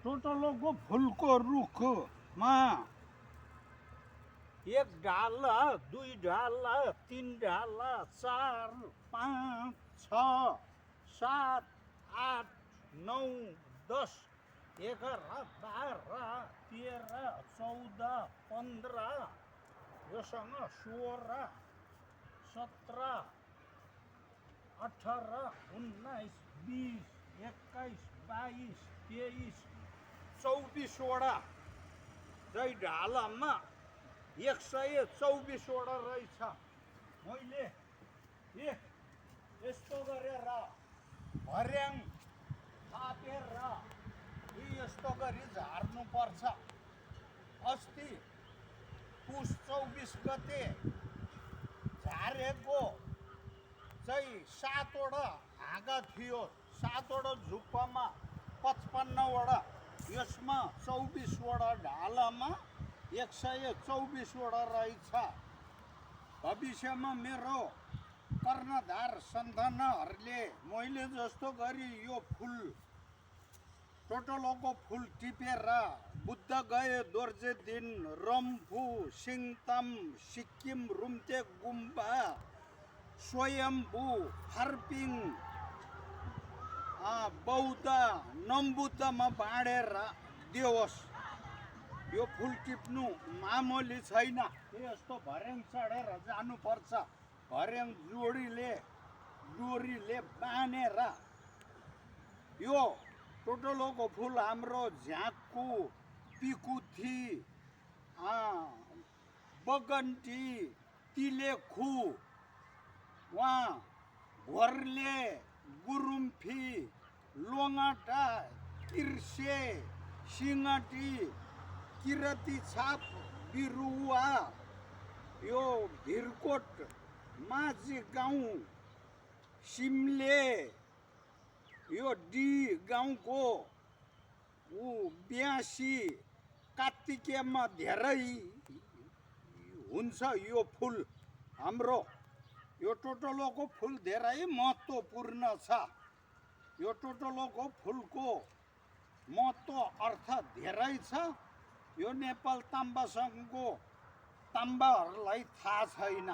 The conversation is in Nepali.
टोटलोको फुलको रुखमा एक डाला, दुई डाला, तीन डाला, 4, 5, 6, 7, 8, 9, 10, 11, 12, 13, 14, 15, योसँग 16, 17, 18, 19, 20, 21, 22, 23, 24वटा चाहिँ ढालामा 124वटा रहेछ। मैले यस्तो गरेर भर्याङ थापेर यस्तो गरी झार्नुपर्छ। अस्ति पुस 24 गते झारेको चाहिँ 7वटा हाँगा थियो, 7वटा झुप्पामा 55वटा, यसमा 24वटा ढालामा 124वटा रहेछ। भविष्यमा मेरो कर्णधार सन्तानहरूले मैले जस्तो गरी यो फुल टोटलोको फुल टिपेर बुद्ध गए दोर्जे दिन रम्फू, सिङताम, सिक्किम, रुम्तेक गुम्बा, स्वयम्भू, फर्पिङ, बौद्ध, नम्बुद्धमा बाँडेर दियोस्। यो फुल टिप्नु मामुली छैन। यस्तो भर्याङ चढेर जानुपर्छ। भर्याङ डोरीले बाँधेर यो टोटलोको फुल हाम्रो झ्याकु, पिकुथी, बगन्टी, तिलेखु, वहाँ घोर्ले, गुरुम्फी, लोङाटा, किर्से, सिङटी, किरती छाप बिरुवा, यो भिरकोट, माझी गाउँ, सिमले, यो डी गाउँको ब्यासी, कात्तिकेमा धेरै हुन्छ यो फुल हाम्रो। यो टोटलोको फुल धेरै महत्त्वपूर्ण छ। यो टोटलोको फुलको महत्त्व अर्थ धेरै छ। यो नेपाल ताम्बा सङ्घको ताम्बाहरूलाई थाहा छैन।